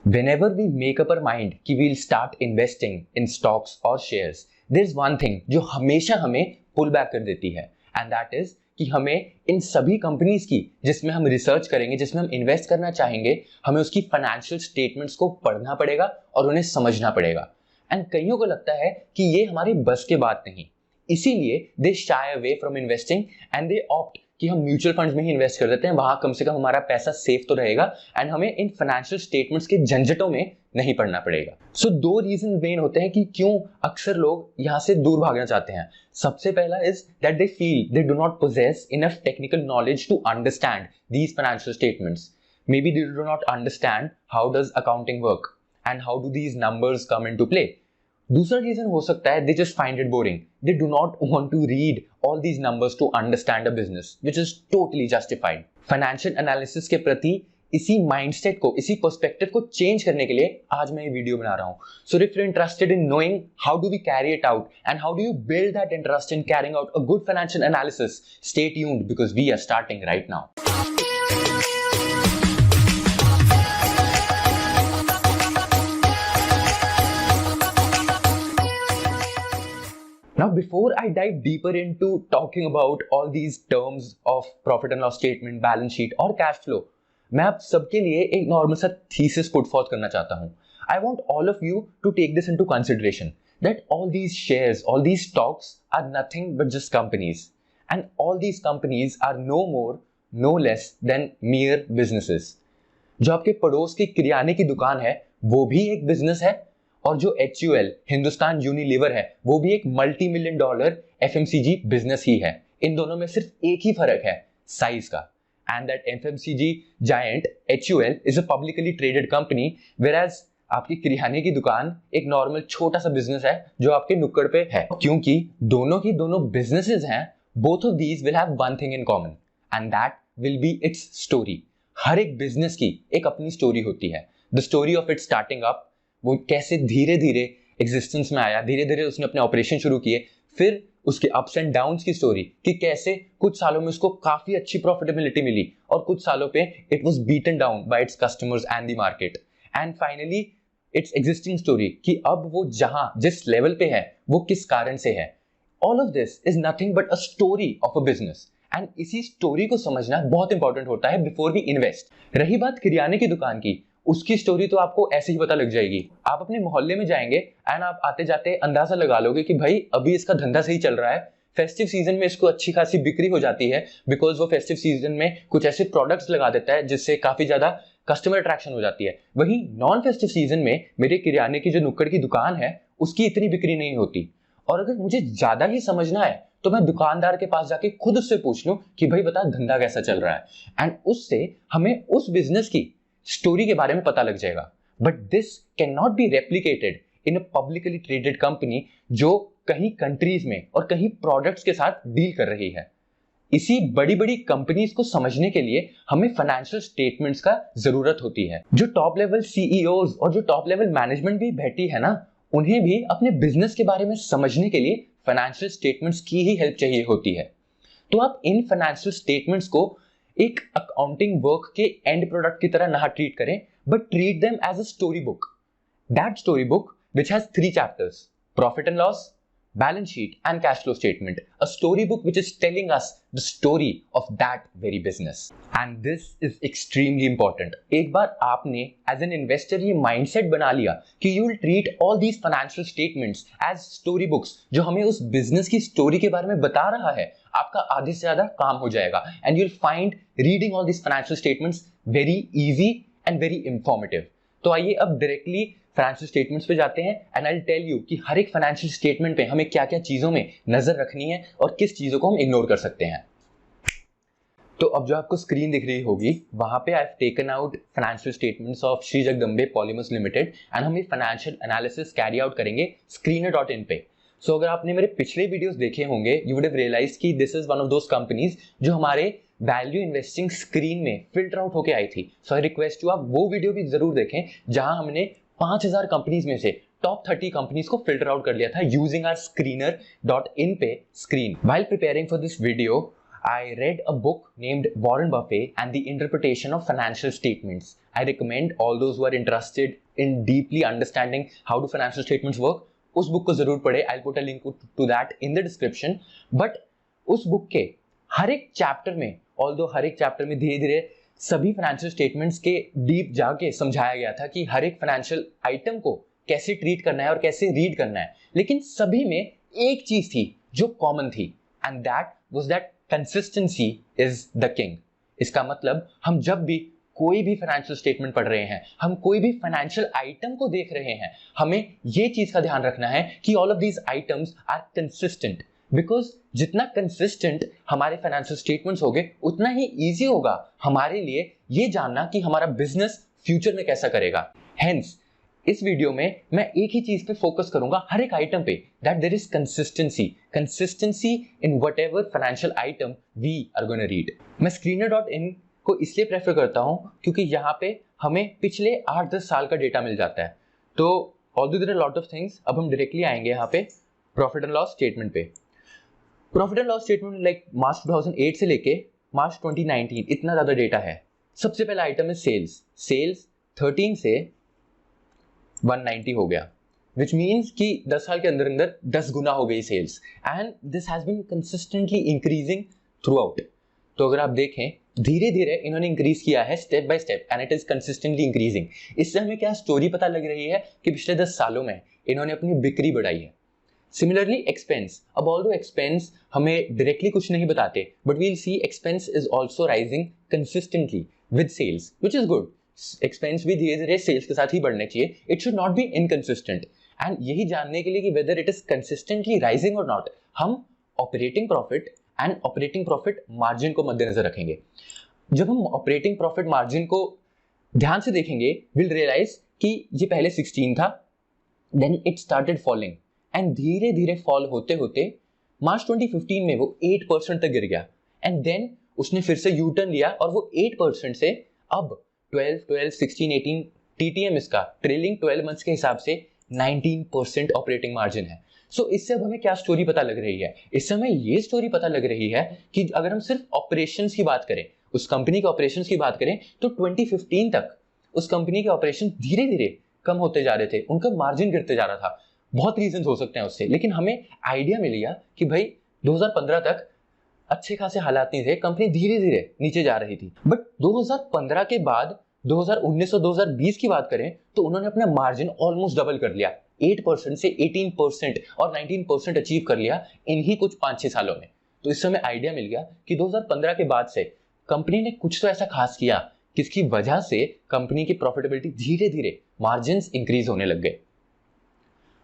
Whenever we make up our mind कि we'll start investing in stocks or shares, there's one thing जो हमेशा हमें pull back कर देती है, and that is कि हमें इन सभी कंपनीज की जिसमें हम रिसर्च करेंगे, जिसमें हम इन्वेस्ट करना चाहेंगे, हमें उसकी फाइनेंशियल स्टेटमेंट्स को पढ़ना पड़ेगा और उन्हें समझना पड़ेगा। एंड कईयों को लगता है कि ये हमारे बस के बात नहीं, इसीलिए they shy away from investing and they opt कि हम म्यूचुअल फंड्स में ही इन्वेस्ट कर देते हैं, वहां कम से कम हमारा पैसा सेफ तो रहेगा एंड हमें इन फाइनेंशियल स्टेटमेंट्स के झंझटों में नहीं पड़ना पड़ेगा। सो दो रीजन मेन होते हैं कि क्यों अक्सर लोग यहां से दूर भागना चाहते हैं। सबसे पहला is that they feel they do not possess enough technical knowledge to understand these financial statements. Maybe they do not understand how does accounting work and how do these numbers come into play. दूसरा reason हो सकता है they just find it boring. They do not want to read all these numbers to understand a business, which is totally justified. Financial analysis के प्रति इसी mindset को, इसी perspective को चेंज करने के लिए आज मैं ये वीडियो बना रहा हूँ। So if you're interested in knowing how do we carry it out and how do you build that interest in carrying out a good financial analysis, stay tuned because we are starting right now. Now, before I dive deeper into talking about all these terms of profit and loss statement, balance sheet और cash flow, मैं आप सबके लिए एक normal सा thesis put forth करना चाहता हूँ. I want all of you to take this into consideration that all these shares, all these stocks are nothing but just companies, and all these companies are no more, no less than mere businesses. जो आपके पड़ोस की किराने की दुकान है, वो भी एक बिजनेस है, और जो HUL हिंदुस्तान यूनिलीवर है, वो भी एक multi million dollar FMCG business ही है। इन दोनों में सिर्फ एक ही फर्क है, साइज का। And that FMCG giant HUL is a publicly traded company, whereas आपकी किराने की दुकान एक नॉर्मल छोटा सा बिजनेस है जो आपके नुक्कड़ पे है। क्योंकि दोनों की दोनों बिजनेसेस हैं, both of these will have one thing in common and that will be its story. हर एक बिजनेस की एक अपनी स्टोरी होती है। The story of it starting up, वो कैसे धीरे धीरे एग्जिस्टेंस में आया, धीरे धीरे उसने अपने ऑपरेशन शुरू किए, फिर उसके अप्स एंड डाउन्स की स्टोरी कि कैसे कुछ सालों में उसको काफी अच्छी प्रॉफिटेबिलिटी मिली और कुछ सालों पे it was beaten down by its customers and the market, and finally it's existing story कि अब वो जहां जिस लेवल पे है वो किस कारण से है। All of this is nothing but a story of a business, and इसी स्टोरी को समझना बहुत इंपॉर्टेंट होता है बिफोर वी इन्वेस्ट। रही बात किराने की दुकान की, उसकी स्टोरी तो आपको ऐसे ही पता लग जाएगी। आप अपने मोहल्ले में जाएंगे एंड आप आते जाते अंदाजा लगा लोगे कि भाई अभी इसका धंधा सही चल रहा है, फेस्टिव सीजन में इसको अच्छी खासी बिक्री हो जाती है बिकॉज वो फेस्टिव सीजन में कुछ ऐसे प्रोडक्ट्स लगा देता है जिससे काफी ज्यादा कस्टमर अट्रैक्शन हो जाती है। वहीं नॉन फेस्टिव सीजन में मेरे किराने की जो नुक्कड़ की दुकान है उसकी इतनी बिक्री नहीं होती, और अगर मुझे ज्यादा ही समझना है तो मैं दुकानदार के पास जाके खुद उससे पूछ लूं कि भाई बता धंधा कैसा चल रहा है, एंड उससे हमें उस बिजनेस की स्टोरी के बारे में पता लग जाएगा। But this can not be replicated in a publicly traded company जो कहीं कंट्रीज में और कहीं प्रोडक्ट्स के साथ डील कर रही है। इसी बड़ी बड़ी कंपनीज को समझने के लिए हमें फाइनेंशियल स्टेटमेंट्स का जरूरत होती है। जो टॉप लेवल CEOs और जो टॉप लेवल मैनेजमेंट भी बैठी है ना, उन्हें भी अपने बिजनेस के बारे में समझने के लिए फाइनेंशियल स्टेटमेंट्स की ही हेल्प चाहिए होती है। तो आप इन फाइनेंशियल स्टेटमेंट्स को एक अकाउंटिंग वर्क के एंड प्रोडक्ट की तरह ना ट्रीट करें, but treat them as a story book. That story book which has 3 chapters: profit and loss, balance sheet and cash flow statement. A story book which is telling us the story of that very business. And this is extremely important. एक बार आपने as an investor ये mindset बना लिया कि you will treat all these financial statements as story books जो हमें उस business की story के बारे में बता रहा है, आपका आधे से ज्यादा काम हो जाएगा and you'll find reading all these financial statements very easy and very informative. तो आइए अब डायरेक्टली फाइनेंशियल स्टेटमेंट्स पे जाते हैं and I will tell you कि हर एक फाइनेंशियल स्टेटमेंट पे हमें क्या क्या चीजों में नजर रखनी है और किस चीजों को हम इग्नोर कर सकते हैं। तो अब जो आपको स्क्रीन दिख रही होगी वहां पे I have taken out financial statements of Shri Jagdambe polymers limited and हम ये फाइनेंशियल एनालिसिस कैरी आउट करेंगे screener.in पे। सो अगर आपने मेरे पिछले वीडियोस देखे होंगे यू वुड हैव रियलाइज्ड कि this is one of those companies जो हमारे वैल्यू इन्वेस्टिंग स्क्रीन में फिल्टर आउट होके आई थी। सो आई रिक्वेस्ट यू आप वो वीडियो भी जरूर देखें जहां हमने 5000 कंपनीज में से टॉप 30 कंपनीज को फिल्टर आउट कर लिया था यूजिंग आवर screener.in पे screen. While preparing for this video I read a book named Warren Buffett and the Interpretation of Financial Statements. I recommend all those who are interested in deeply understanding how do financial statements work, उस book को जरूर पढ़े. I'll put a link to that in the description. But उस book के हर एक chapter में, although हर एक chapter में धीरे धीरे सभी फाइनेंशियल स्टेटमेंट्स के डीप जाके समझाया गया था कि हर एक फाइनेंशियल आइटम को कैसे ट्रीट करना है और कैसे रीड करना है, लेकिन सभी में एक चीज थी जो कॉमन थी, and that was that consistency is the king. इसका मतलब हम जब भी कोई भी फाइनेंशियल स्टेटमेंट पढ़ रहे हैं, हम कोई भी फाइनेंशियल आइटम को देख रहे हैं, हमें ये चीज का ध्यान रखना है कि all of these items are consistent. Because जितना कंसिस्टेंट हमारे फाइनेंशियल स्टेटमेंट्स होंगे उतना ही इजी होगा हमारे लिए ये जानना कि हमारा बिजनेस फ्यूचर में कैसा करेगा. हेंस इस वीडियो में मैं एक ही चीज पे फोकस करूंगा, हर एक आइटम पे, that there is consistency in whatever financial item we are gonna read. मैं Screener.in को इसलिए प्रेफर करता हूं क्योंकि यहाँ पे हमें पिछले 8-10 साल का डेटा मिल जाता है. तो although there are lot of things, अब हम डायरेक्टली आएंगे यहाँ पे प्रॉफिट एंड लॉस स्टेटमेंट पे. Profit and loss statement like March 2008 से लेके मार्च 2019 इतना ज्यादा डेटा है. सबसे पहला आइटम है सेल्स 13 से 190 हो गया, विच मीन्स कि 10 साल के अंदर अंदर 10 गुना हो गई sales, and this has been consistently increasing throughout. तो अगर आप देखें धीरे धीरे इन्होंने इंक्रीज किया है step by step, and it is consistently increasing. इससे हमें क्या स्टोरी पता लग रही है कि पिछले 10 सालों में इन्होंने अपनी बिक्री बढ़ाई है. सिमिलरली एक्सपेंस, अब ऑल्दो एक्सपेंस हमें डायरेक्टली कुछ नहीं बताते, but we'll see expense is also rising consistently with sales, which is good. Expense भी धीरे धीरे सेल्स के साथ ही बढ़ने चाहिए. It should not be inconsistent. And यही जानने के लिए कि whether it is consistently rising और नॉट, हम operating profit and operating profit margin को मद्देनजर रखेंगे. जब हम ऑपरेटिंग प्रॉफिट मार्जिन को ध्यान से देखेंगे, विल रियलाइज कि ये पहले 16 था, then it started falling, and धीरे धीरे फॉल होते होते मार्च 2015 में वो 8% तक गिर गया, एंड देन उसने फिर से यू टर्न लिया और वो 8% से अब 12, 16, 18 TTM इसका ट्रेलिंग 12 मंथ्स के हिसाब से 19% ऑपरेटिंग मार्जिन है. सो इससे अब हमें क्या स्टोरी पता लग रही है? इससे हमें ये स्टोरी पता लग रही है कि अगर हम सिर्फ ऑपरेशंस की बात करें, उस कंपनी के ऑपरेशंस की बात करें, तो 2015 तक उस कंपनी के ऑपरेशन धीरे धीरे कम होते जा रहे थे, उनका मार्जिन गिरते जा रहा था. बहुत रीजन हो सकते हैं उससे, लेकिन हमें आइडिया मिल गया कि भाई 2015 तक अच्छे खासे हालात नहीं थे, कंपनी धीरे धीरे नीचे जा रही थी. बट 2015 के बाद 2019 और 2020 की बात करें तो उन्होंने अपना मार्जिन ऑलमोस्ट डबल कर लिया, 8% से 18% और 19% अचीव कर लिया इन्हीं कुछ 5-6 सालों में. तो इससे हमें आइडिया मिल गया कि 2015 के बाद से कंपनी ने कुछ तो ऐसा खास किया जिसकी वजह से कंपनी की प्रॉफिटेबिलिटी धीरे धीरे मार्जिन इंक्रीज होने लग गए.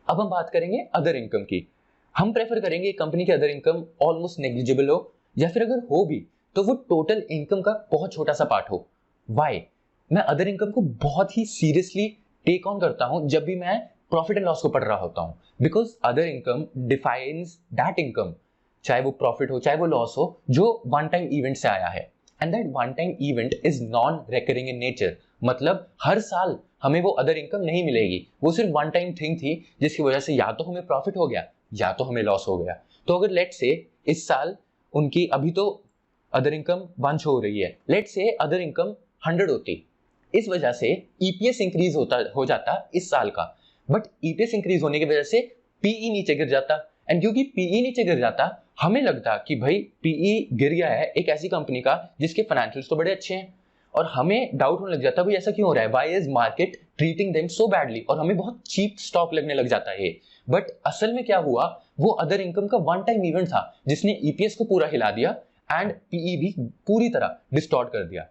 अब हम बात करेंगे अदर इनकम की. हम प्रेफर करेंगे कंपनी की अदर इनकम ऑलमोस्ट नेग्लिजिबल हो, या फिर अगर हो भी तो वो टोटल इनकम का बहुत छोटा सा पार्ट हो. वाई? मैं अदर इनकम को बहुत ही सीरियसली टेक ऑन करता हूं जब भी मैं प्रॉफिट एंड लॉस को पढ़ रहा होता हूं, because other income defines that income, चाहे वो प्रॉफिट हो चाहे वो लॉस हो, जो वन टाइम इवेंट से आया है, and that one time event is non recurring in nature. मतलब हर साल हमें वो अदर इनकम नहीं मिलेगी, वो सिर्फ वन टाइम थिंग थी जिसकी वजह से या तो हमें प्रॉफिट हो गया या तो हमें लॉस हो गया. तो अगर लेट्स से इस साल उनकी अभी तो अदर इनकम 1 हो रही है, लेट्स से अदर इनकम 100 होती, इस वजह से ईपीएस इंक्रीज हो जाता इस साल का, बट ईपीएस इंक्रीज होने की वजह से पीई नीचे गिर जाता, एंड क्योंकि पीई नीचे गिर जाता हमें लगता कि भाई पीई गिर गया है एक ऐसी कंपनी का जिसके फाइनेंशियल्स तो बड़े अच्छे हैं, और हमें डाउट होने लग जाता भाई ऐसा क्यों हो रहा है, why is market treating them so badly, और हमें बहुत चीप स्टॉक लगने लग जाता है. बट असल में क्या हुआ, वो अदर इनकम का वन टाइम इवेंट था जिसने ईपीएस को पूरा हिला दिया एंड पीई भी पूरी तरह डिस्टॉर्ट कर दिया.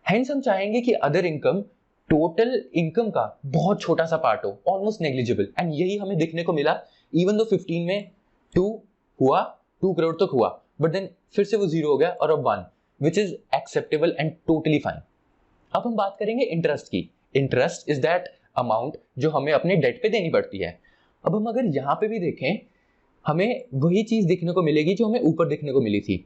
हेंस हम चाहेंगे कि अदर इनकम टोटल इनकम का बहुत छोटा सा पार्ट हो, ऑलमोस्ट नेग्लिजिबल, एंड यही हमें देखने को मिला. इवन दो 15 में 2 करोड़ तक हुआ, बट देन फिर से वो 0 हो गया और अब 1, which is acceptable and totally fine. अब हम बात करेंगे इंटरेस्ट की. इंटरेस्ट इज दैट अमाउंट जो हमें अपने डेट पे देनी पड़ती है. अब हम अगर यहाँ पे भी देखें, हमें वही चीज देखने को मिलेगी जो हमें ऊपर देखने को मिली थी.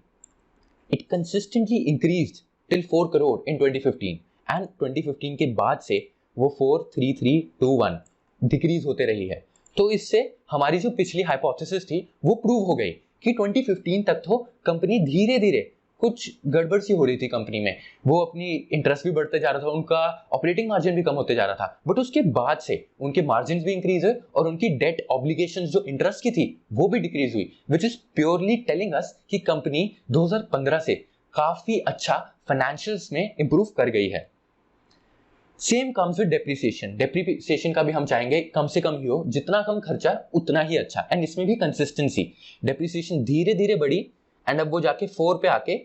It consistently increased till 4 crore in 2015, and 2015 के बाद से वो 4, 3, 3, 2, 1 डिक्रीज होते रही है. तो इससे हमारी जो पिछली हाइपोथेसिस थी वो प्रूव हो गई कि 2015 तक तो कंपनी धीरे धीरे कुछ गड़बड़ सी हो रही थी कंपनी में, वो अपनी इंटरेस्ट भी बढ़ते जा रहा था, उनका ऑपरेटिंग मार्जिन भी कम होते जा रहा था, बट उसके बाद से उनके मार्जिन भी इंक्रीज हुए और उनकी डेट ऑब्लिगेशंस जो इंटरेस्ट की थी वो भी डिक्रीज हुई, which is purely telling us कि कंपनी 2015 से काफी अच्छा फाइनेंशियल्स में इंप्रूव कर गई है। Same comes with depreciation. Depreciation का भी हम चाहेंगे कम से कम ही हो, जितना कम खर्चा उतना ही अच्छा, एंड इसमें भी कंसिस्टेंसी। डेप्रिसिएशन धीरे धीरे बढ़ी एंड अब वो जाके 4 पे आके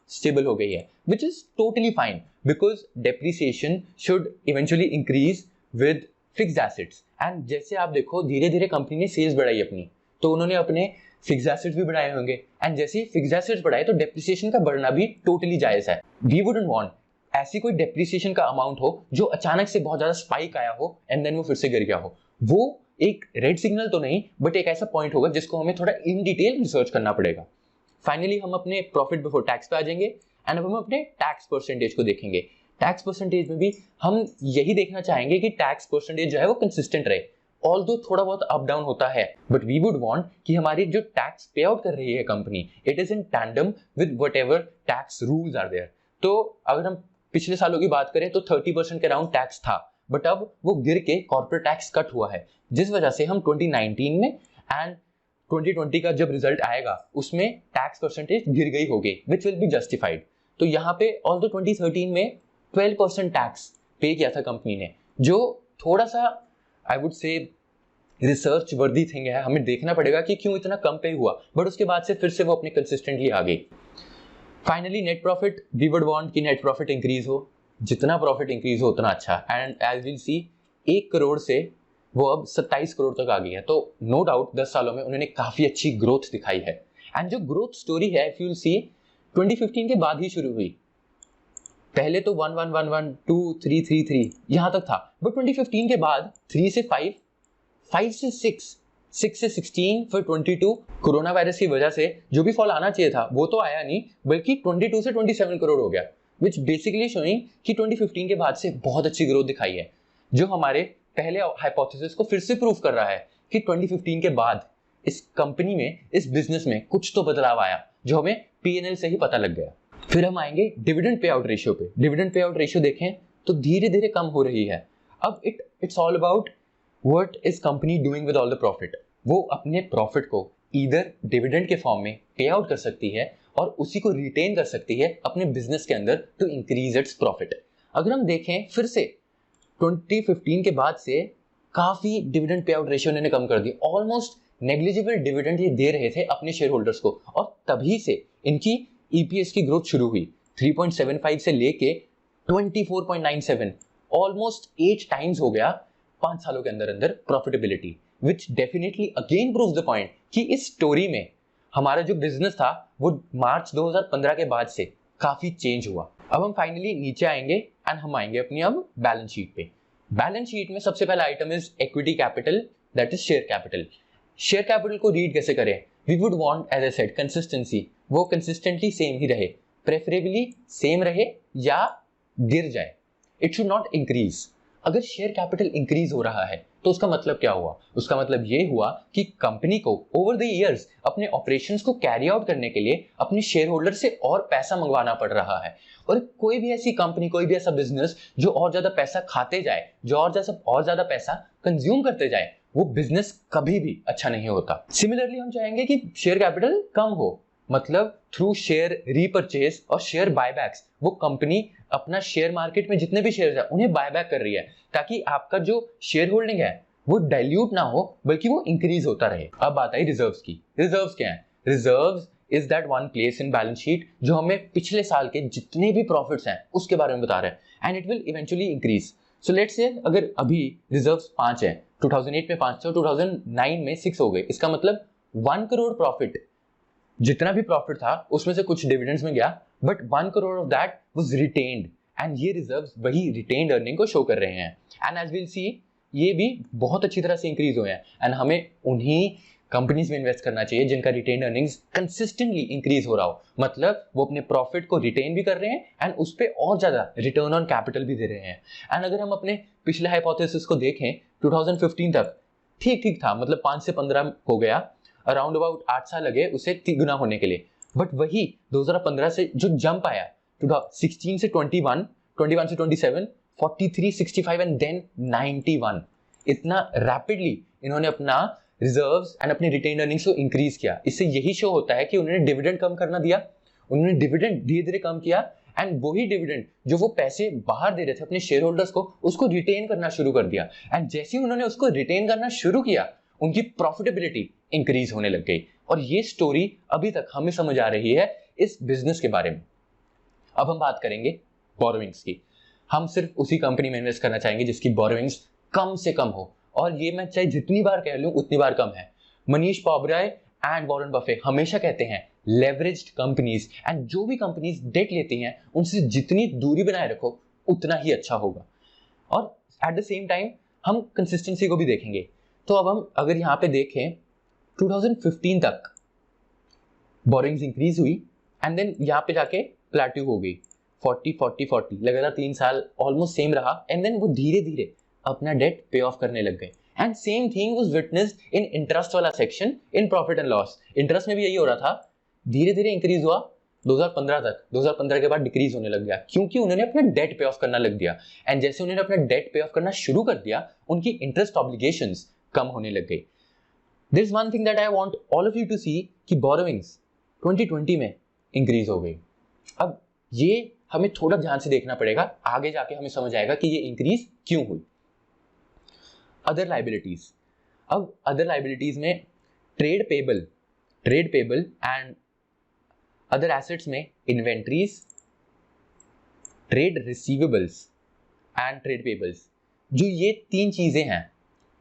स्टेबल हो गई है, which is totally fine because depreciation should eventually increase with fixed assets. And जैसे आप देखो धीरे धीरे कंपनी ने सेल्स बढ़ाई अपनी, तो उन्होंने अपने फिक्स्ड एसेट्स भी बढ़ाए होंगे, एंड जैसे ही फिक्स्ड एसेट्स बढ़ाए तो डेप्रिसिएशन का बढ़ना भी टोटली जायज है। वी वुडंट वांट ऐसी कोई डेप्रिसिएशन का अमाउंट हो जो अचानक से बहुत ज्यादा स्पाइक आया हो एंड देन वो फिर से गिर गया हो। वो एक रेड सिग्नल तो नहीं, बट एक ऐसा पॉइंट होगा जिसको हमें थोड़ा इन डिटेल रिसर्च करना पड़ेगा। फाइनली हम अपने प्रॉफिट बिफोर टैक्स पे आ जाएंगे एंड अब हम अपने टैक्स परसेंटेज को देखेंगे। टैक्स परसेंटेज में भी हम यही देखना चाहेंगे कि टैक्स परसेंटेज जो है वो कंसिस्टेंट रहे, ऑल्दो थोड़ा बहुत अप डाउन होता है, बट वी वुड वांट कि हमारी जो टैक्स पे आउट कर रही है company, it is in tandem with whatever tax rules are there. तो अगर हम पिछले सालों की बात करें तो 30% के अराउंड टैक्स था, बट अब वो गिर के कॉर्पोरेट टैक्स कट हुआ है, जिस वजह से हम 2019 में एंड 2020 का जब रिजल्ट आएगा उसमें टैक्स परसेंटेज गिर गई होगी, विच विल बी जस्टिफाइड। तो यहाँ पे ऑल्दो 2013 में 12% टैक्स पे किया था कंपनी ने, जो थोड़ा सा आई वुड से रिसर्च वर्दी थिंग है, हमें देखना पड़ेगा कि क्यों इतना कम पे हुआ, बट उसके बाद से फिर से वो अपने कंसिस्टेंटली आ गई। Finally net profit, we would want कि नेट प्रॉफिट इंक्रीज हो, जितना प्रॉफिट इंक्रीज हो उतना अच्छा, and as will see 1 crore से वो अब 27 करोड़ तक आ गई है, तो नो डाउट 10 सालों में उन्होंने काफी अच्छी ग्रोथ दिखाई है। एंड जो ग्रोथ स्टोरी है इफ यू विल सी 2015 के बाद ही शुरू हुई, पहले तो 1 1 1 1 2 3 3 3 यहां तक था, बट 2015 के बाद 3 से 5 5 से 6 6 से 16 फिर 22, कोरोना वायरस की वजह से जो भी फॉल आना चाहिए था वो तो आया नहीं, बल्कि 22 से 27 करोड़ हो गया, विच बेसिकली शोइंग कि 2015 के बाद से बहुत अच्छी ग्रोथ दिखाई है, जो हमारे पहले हाइपोथेसिस को फिर से प्रूव कर रहा है कि 2015 के बाद इस कंपनी में, इस बिजनेस में कुछ तो बदलाव आया जो हमें P&L से ही पता लग गया। फिर हम आएंगे डिविडेंड पे आउट रेशियो पे। डिविडेंड पे आउट रेशियो देखें तो धीरे धीरे कम हो रही है। अब it's all about what is company doing with all the profit. वो अपने प्रॉफिट को ईदर डिविडेंड के फॉर्म में पे आउट कर सकती है और उसी को रिटेन कर सकती है अपने बिजनेस के अंदर टू इंक्रीज इट्स प्रॉफिट। अगर हम देखें फिर से 2015 के बाद से काफी डिविडेंड पे आउट रेशियो ने कम कर दी, ऑलमोस्ट नेग्लिजिबल डिविडेंड ये दे रहे थे अपने शेयर होल्डर्स को, और तभी से इनकी ईपीएस की ग्रोथ शुरू हुई 3.75 से लेके 24.97, ऑलमोस्ट 8 टाइम्स हो गया 5 सालों के अंदर अंदर profitability, which definitely again proves the point कि इस स्टोरी में हमारा जो बिजनेस था वो मार्च 2015 के बाद से काफी चेंज हुआ। अब हम फाइनली नीचे आएंगे एंड हम आएंगे अपनी अब बैलेंस शीट पे। बैलेंस शीट में सबसे पहला item is equity capital, that is share capital. Share capital को रीड कैसे करें? We would want as I said consistency, वो कंसिस्टेंटली सेम ही रहे, प्रेफरेबली सेम रहे या गिर जाए, इट शुड नॉट इंक्रीज। अगर शेयर कैपिटल इंक्रीज हो रहा है तो उसका मतलब क्या हुआ? उसका मतलब ये हुआ कि कंपनी को ओवर द इयर्स अपने ऑपरेशंस को कैरी आउट करने के लिए अपने शेयर होल्डर से और पैसा मंगवाना पड़ रहा है। और कोई भी ऐसी कंपनी, कोई भी ऐसा बिजनेस जो और ज्यादा पैसा खाते जाए, जो और ज्यादा पैसा कंज्यूम करते जाए, वो बिजनेस कभी भी अच्छा नहीं होता। सिमिलरली हम चाहेंगे कि शेयर कैपिटल कम हो, मतलब थ्रू शेयर रीपरचेज और शेयर बायबैक्स वो कंपनी अपना शेयर मार्केट में जितने भी शेयर है उन्हें बायबैक कर रही है, ताकि आपका जो शेयर होल्डिंग है वो डाइल्यूट ना हो बल्कि वो इंक्रीज होता रहे। अब बात आई रिजर्व्स की। रिजर्व्स क्या है? Reserves is that one place in balance sheet जो हमें पिछले साल के जितने भी प्रॉफिट्स हैं उसके बारे में बता रहे हैं, and it will eventually increase. So let's say अगर अभी रिजर्व्स 5 है, 2008 में 5 थे, 2009 में 6 हो गए, इसका मतलब 1 करोड़ प्रॉफिट, जितना भी प्रॉफिट था उसमें से कुछ डिविडेंड्स में गया, but 1 crore of that was retained, and ये रिजर्व्स वही रिटेन्ड अर्निंग को शो कर रहे हैं। एंड एज विल सी ये भी बहुत अच्छी तरह से इंक्रीज हुए हैं, एंड हमें उन्हीं कंपनीज में इन्वेस्ट करना चाहिए जिनका रिटेन्ड अर्निंग्स कंसिस्टेंटली इंक्रीज हो रहा हो, मतलब वो अपने प्रॉफिट को रिटेन भी कर रहे हैं एंड उस पर और ज्यादा रिटर्न ऑन कैपिटल भी दे रहे हैं। एंड अगर हम अपने पिछले हाइपोथेसिस को देखें 2015 तक ठीक ठीक था, मतलब 5 से 15 हो गया, अराउंड अबाउट 8 साल लगे उसे 3 गुना होने के लिए। बट वही 2015 से जो जंप आया 16 से 21, 21 से 27, 43, 65 एंड देन 91, इतना रैपिडली इन्होंने अपना रिजर्व्स एंड अपनी रिटेन अर्निंग्स को इंक्रीज किया। इससे यही शो होता है कि उन्होंने डिविडेंड कम करना दिया, उन्होंने डिविडेंड धीरे धीरे कम किया एंड वही डिविडेंड जो वो पैसे बाहर दे रहे थे अपने शेयर होल्डर्स को, उसको रिटेन करना शुरू कर दिया। एंड जैसे ही उन्होंने उसको रिटेन करना शुरू किया, उनकी प्रॉफिटेबिलिटी इंक्रीज होने लग गई। और ये स्टोरी अभी तक हमें समझ आ रही है इस बिजनेस के बारे में। अब हम बात करेंगे बोरोइंग्स की। हम सिर्फ उसी कंपनी में इन्वेस्ट करना चाहेंगे जिसकी बोरोइंग्स कम से कम हो, और ये मैं चाहे जितनी बार कह लूं उतनी बार कम है। Manish Pabrai and Warren Buffett हमेशा कहते हैं लेवरेज्ड कंपनीज एंड जो भी कंपनीज डेट लेती हैं उनसे जितनी दूरी बनाए रखो उतना ही अच्छा होगा। और एट द सेम टाइम हम कंसिस्टेंसी को भी देखेंगे। तो अब हम अगर यहाँ पे देखें 2015 तक बोरिंग्स इंक्रीज हुई एंड देन यहाँ पे जाके प्लेट्यू हो गई 40 40 40, लगातार 3 साल ऑलमोस्ट सेम रहा एंड देन वो धीरे धीरे अपना डेट पे ऑफ करने लग गए। And same thing was witnessed in interest वाला section in profit and loss. Interest में भी यही हो रहा था, धीरे धीरे इंक्रीज हुआ 2015 तक, 2015 के बाद डिक्रीज होने लग गया क्योंकि उन्होंने अपना डेट पे ऑफ करना लग दिया। एंड जैसे उन्होंने अपना डेट पे ऑफ करना शुरू कर दिया, उनकी इंटरेस्ट ऑब्लिगेशंस कम होने लग गई। There is one thing that I want all of you to see कि borrowings 2020 में इंक्रीज हो गई। अब ये हमें थोड़ा ध्यान से देखना पड़ेगा, आगे जाके हमें समझ आएगा कि ये इंक्रीज क्यों हुई। अदर लाइबिलिटीज, अब अदर लाइबिलिटीज में trade payable and other assets में inventories, trade receivables and trade payables, जो ये 3 चीजें हैं,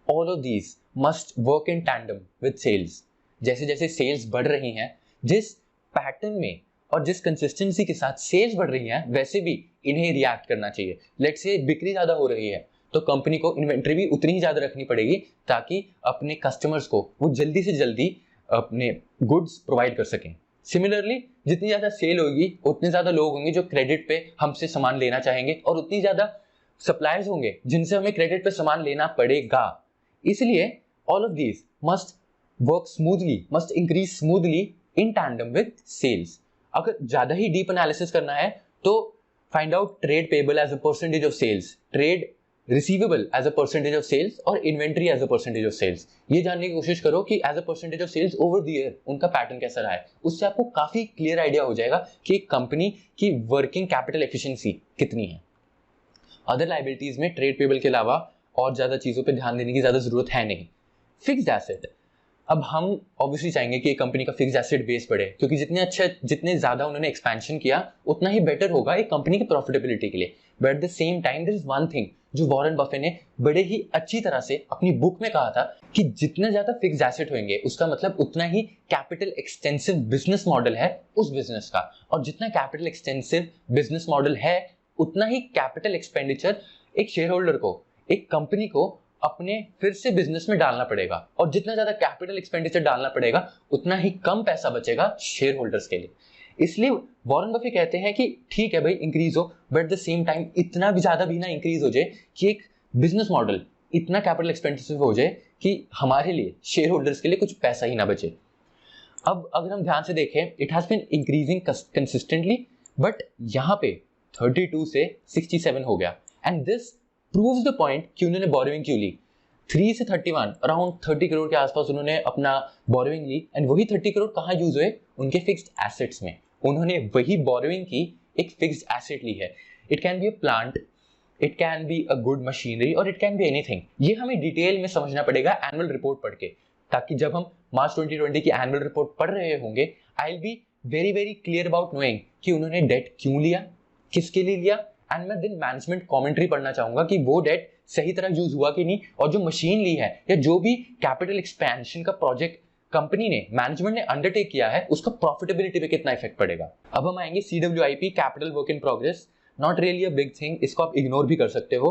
all of these must work in tandem with sales। जैसे जैसे सेल्स बढ़ रही हैं, जिस पैटर्न में और जिस कंसिस्टेंसी के साथ सेल्स बढ़ रही हैं, वैसे भी इन्हें रिएक्ट करना चाहिए। लेट्स से बिक्री ज्यादा हो रही है तो कंपनी को इन्वेंट्री भी उतनी ही ज्यादा रखनी पड़ेगी ताकि अपने कस्टमर्स को वो जल्दी से जल्दी अपने गुड्स प्रोवाइड कर सकें। सिमिलरली जितनी ज्यादा सेल होगी उतने ज्यादा लोग होंगे जो क्रेडिट पे हमसे सामान लेना चाहेंगे और उतनी ज्यादा सप्लायर्स होंगे जिनसे हमें क्रेडिट पे सामान लेना पड़ेगा। इसलिए all of these must work smoothly, must increase smoothly in tandem with sales। अगर ज्यादा ही डीप एनालिसिस करना है तो find out trade payable as a percentage of sales, trade receivable as a percentage of sales और inventory as a percentage of sales. ये जानने की कोशिश करो कि as a percentage of sales over the year उनका पैटर्न कैसा रहा है। उससे आपको काफी क्लियर आइडिया हो जाएगा कि एक कंपनी की वर्किंग कैपिटल एफिशिएंसी कितनी है। अदर लाइबिलिटीज में ट्रेड पेबल के अलावा और ज्यादा चीजों पे ध्यान देने की ज्यादा जरूरत है नहीं। फिक्स्ड एसेट, अब हम ऑब्वियसली चाहेंगे कि कंपनी का फिक्स्ड एसेट बेस बढ़े क्योंकि जितने ज्यादा उन्होंने एक्सपेंशन किया उतना ही बेटर होगा एक कंपनी की प्रॉफिटेबिलिटी के लिए। But at the same time there is one thing जो वॉरेन बफे ने बड़े ही अच्छी तरह से अपनी बुक में कहा था कि जितने ज्यादा फिक्स्ड एसेट होंगे उसका मतलब उतना ही कैपिटल एक्सटेंसिव बिजनेस मॉडल है उस बिजनेस का, और जितना कैपिटल एक्सटेंसिव बिजनेस मॉडल है उतना ही कैपिटल एक्सपेंडिचर एक शेयर होल्डर को, एक कंपनी को अपने फिर से बिजनेस में डालना पड़ेगा, और जितना ज्यादा कैपिटल एक्सपेंडिचर डालना पड़ेगा उतना ही कम पैसा बचेगा शेयर होल्डर्स के लिए। इसलिए वॉरेन बफे कहते हैं कि ठीक है भाई इंक्रीज हो, but at the same time इतना भी ज्यादा भी ना इंक्रीज हो जाए कि एक बिजनेस मॉडल इतना कैपिटल एक्सपेंडिचर हो जाए कि हमारे लिए शेयर होल्डर्स के लिए कुछ पैसा ही ना बचे। अब अगर हम ध्यान से देखें, it has been increasing consistently, but यहाँ पे 32 से 67 हो गया। And this proves the point कि उन्होंने बोरोइंग क्यों ली। 3 से 31 अराउंड 30 करोड़ के आसपास उन्होंने अपना बोरोइंग ली, एंड वही 30 करोड़ कहाँ यूज हुए, उनके फिक्स्ड एसेट्स में। उन्होंने वही बोरोइंग की एक फिक्स्ड एसेट ली है। It can be a plant, it can be a good machinery और इट कैन बी एनीथिंग। ये हमें डिटेल में समझना पड़ेगा एनुअल रिपोर्ट पढ़ के, ताकि जब हम मार्च 2020 की एनुअल रिपोर्ट पढ़ रहे होंगे I will be very very clear about knowing कि उन्होंने डेट क्यों लिया, किसके लिए लिया, एंड मैं दिन मैनेजमेंट कमेंट्री पढ़ना चाहूंगा कि वो डेट सही तरह यूज हुआ कि नहीं, और जो मशीन ली है या जो भी कैपिटल एक्सपेंशन का प्रोजेक्ट कंपनी ने मैनेजमेंट ने अंडरटेक किया है उसका प्रॉफिटेबिलिटी पे कितना इफेक्ट पड़ेगा। अब हम आएंगे CWIP, capital work in progress. Not really a big thing, इसको आप इग्नोर भी कर सकते हो।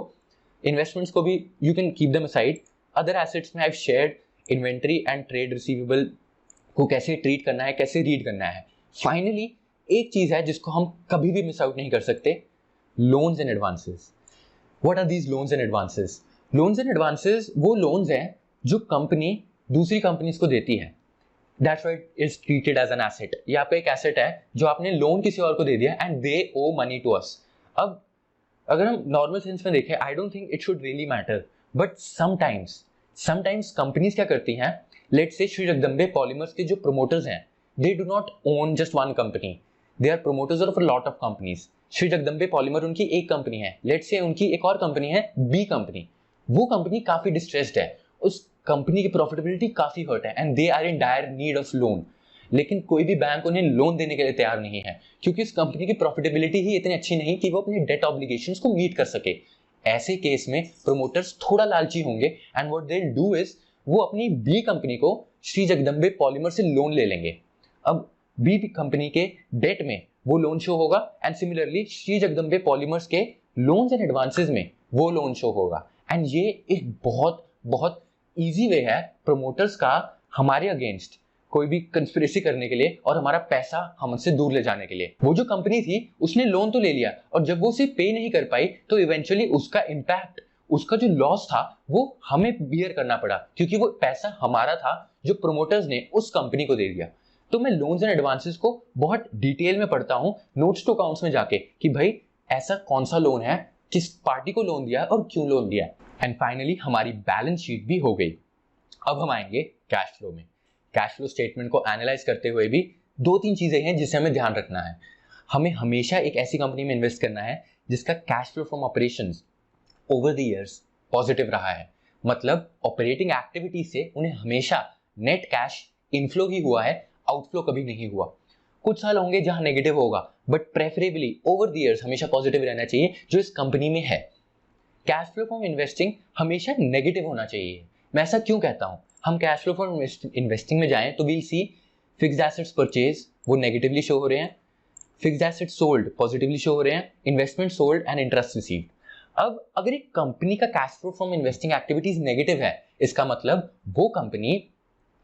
इन्वेस्टमेंट्स को भी you can keep them aside. Other assets में I have shared inventory and trade receivable को कैसे ट्रीट करना है, कैसे रीड करना है। फाइनली एक चीज है जिसको हम कभी भी मिस आउट नहीं कर सकते, loans and advances. What are these loans and advances? Loans and advances वो लोन्स हैं जो कंपनी दूसरी कंपनीज को देती है। That's why it is treated as an asset. ये आपका एक एसेट है जो आपने लोन किसी और को दे दिया and they owe money to us. अब अगर हम नॉर्मल सेंस में देखें, I don't think it should really matter, but sometimes companies क्या करती हैं, let's say Shri Jagdambe polymers के जो प्रमोटर्स हैं, they do not own just one company, they are promoters of a lot of companies. Shri Jagdambe polymer उनकी एक कंपनी है, let's say उनकी एक और कंपनी है बी कंपनी, वो कंपनी काफी डिस्ट्रेस्ड है, उस कंपनी की प्रॉफिटेबिलिटी काफी हर्ट है and they are in dire need of loan, लेकिन कोई भी बैंक उन्हें लोन देने के लिए तैयार नहीं है क्योंकि उस कंपनी की प्रॉफिटेबिलिटी ही इतनी अच्छी नहीं कि वो अपने डेट ऑब्लिगेशंस को मीट कर सके। ऐसे केस में प्रमोटर्स थोड़ा लालची होंगे and what they will do is वो अपनी बी कंपनी को श्री जगदम्बे पॉलीमर से लोन ले लेंगे। अब बी कंपनी के डेट में वो लोन शो होगा and similarly Shri Jagdambe polymers के लोन्स एंड एडवांसेस में वो लोन शो होगा। एंड ये एक बहुत बहुत इजी वे है प्रमोटर्स का हमारे अगेंस्ट कोई भी कंस्पिरेसी करने के लिए और हमारा पैसा हमसे दूर ले जाने के लिए। वो जो कंपनी थी उसने लोन तो ले लिया और जब वो उसे पे नहीं कर पाई तो इवेंचुअली उसका इम्पैक्ट, उसका जो लॉस था वो हमें बियर करना पड़ा क्योंकि वो पैसा हमारा था जो प्रमोटर्स ने उस कंपनी को दे दिया। तो मैं लोन्स एंड एडवांसेस को बहुत डिटेल में पढ़ता हूँ नोट्स टू अकाउंट्स में जाके कि भाई ऐसा कौन सा लोन है, किस पार्टी को लोन दिया और क्यों लोन दिया। एंड फाइनली हमारी बैलेंस शीट भी हो गई। अब हम आएंगे कैश फ्लो में। कैश फ्लो स्टेटमेंट को एनालाइज करते हुए भी 2-3 चीजें हैं जिसे हमें ध्यान रखना है। हमें हमेशा एक ऐसी कंपनी में इन्वेस्ट करना है जिसका cash flow from operations over the years positive रहा है, मतलब ऑपरेटिंग एक्टिविटी से उन्हें हमेशा नेट कैश इनफ्लो ही हुआ है, आउटफ्लो कभी नहीं हुआ। कुछ साल होंगे जहां नेगेटिव होगा but preferably over the years हमेशा पॉजिटिव रहना चाहिए जो इस कंपनी में है। कैश फ्लो फ्रॉम इन्वेस्टिंग हमेशा नेगेटिव होना चाहिए। मैं ऐसा क्यों कहता हूं? हम कैश फ्लो फ्रॉम इन्वेस्टिंग में जाएं तो वील सी फिक्स्ड एसेट्स परचेज वो नेगेटिवली शो हो रहे हैं, fixed assets sold positively show हो रहे हैं, investment sold and interest received. अब अगर एक कंपनी का cash flow from investing activities negative है, इसका मतलब वो कंपनी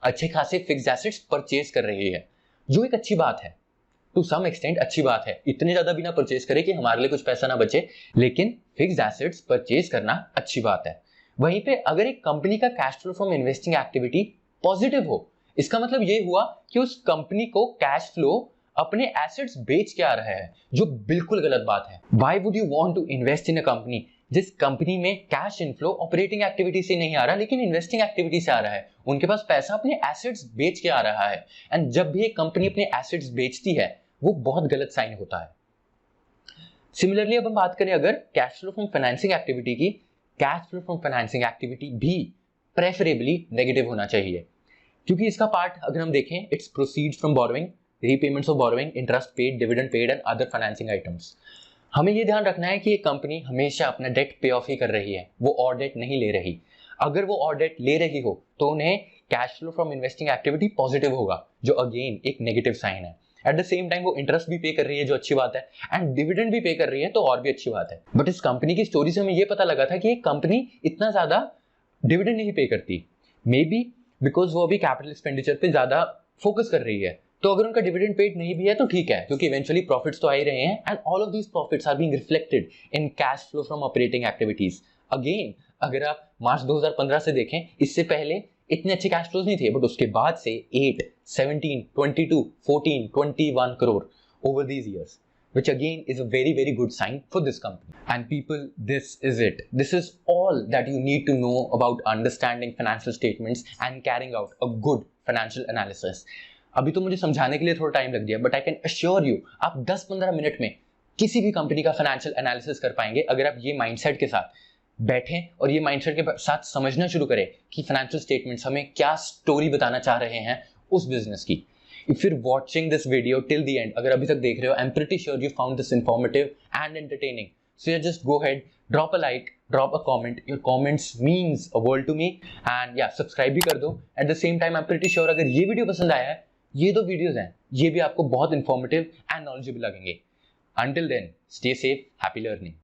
अच्छे खासे फिक्स्ड एसेट्स परचेज कर रही है, जो एक अच्छी बात है, टू सम एक्सटेंट अच्छी बात है। इतने ज्यादा भी ना परचेज करे कि हमारे लिए कुछ पैसा ना बचे, लेकिन फिक्स्ड एसेट्स परचेज करना अच्छी बात है। वहीं पे अगर एक कंपनी का cash flow from investing activity positive हो, इसका मतलब ये हुआ कि उस कंपनी को कैश फ्लो अपने एसेट्स बेच के आ रहा है, जो बिल्कुल गलत बात है। Why would you want to invest in a company जिस कंपनी में कैश इनफ्लो ऑपरेटिंग एक्टिविटी से नहीं आ रहा लेकिन इन्वेस्टिंग एक्टिविटी से आ रहा है? उनके पास पैसा अपने एसेट्स बेच के आ रहा है एंड जब भी एक कंपनी अपने एसेट्स बेचती है वो बहुत गलत साइन होता है। सिमिलरली अब हम बात करें अगर cash flow from financing activity की, cash flow from financing activity भी प्रेफरेबली नेगेटिव होना चाहिए क्योंकि इसका पार्ट अगर हम देखें, it's proceeds from borrowing, repayments of borrowing, interest paid, dividend paid and other financing items. हमें ये ध्यान रखना है कि ये कंपनी हमेशा अपना डेट पे ऑफ ही कर रही है, वो और डेट नहीं ले रही। अगर वो और डेट ले रही हो तो उन्हें cash flow from investing activity positive होगा, जो अगेन एक नेगेटिव साइन है। एट द सेम टाइम वो इंटरेस्ट भी पे कर रही है, जो अच्छी बात है, एंड डिविडेंड भी पे कर रही है, तो और भी अच्छी बात है। बट इस कंपनी की स्टोरी से हमें ये पता लगा था कि ये कंपनी इतना ज्यादा डिविडेंड नहीं पे करती, मे बी बिकॉज वो अभी कैपिटल एक्सपेंडिचर पे ज्यादा फोकस कर रही है। तो अगर उनका डिविडेंड पेड नहीं भी है तो ठीक है, क्योंकि इवेंचुअली प्रॉफिट्स तो आ ही रहे हैं and all of these profits are being reflected in cash flow from operating activities. Again अगर आप मार्च 2015 से देखें, इससे पहले इतने अच्छे कैश फ्लोज नहीं थे, बट उसके बाद से 8, 17, 22, 14, 21 crore over these years, which again is a very, very good sign for this company. And people, this is it. This is all that you need to know about understanding financial statements and carrying out a good financial analysis. अभी तो मुझे समझाने के लिए थोड़ा time लग गया, but I can assure you आप 10-15 मिनट में किसी भी कंपनी का फाइनेंशियल एनालिसिस कर पाएंगे अगर आप ये माइंडसेट के साथ बैठें और ये माइंडसेट के साथ समझना शुरू करें कि फाइनेंशियल स्टेटमेंट्स हमें क्या स्टोरी बताना चाह रहे हैं उस बिजनेस की। If you're watching this video till the end, अगर अभी तक देख रहे हो, I am pretty sure you found this informative and entertaining, so you just go ahead, drop a like, drop a comment, your comments means a world to me, and या subscribe भी कर दो। At the same time I am pretty sure अगर ये video पसंद आया है, ये 2 वीडियोस हैं, ये भी आपको बहुत इंफॉर्मेटिव एंड नॉलेजेबल लगेंगे। Until then, stay safe, happy learning.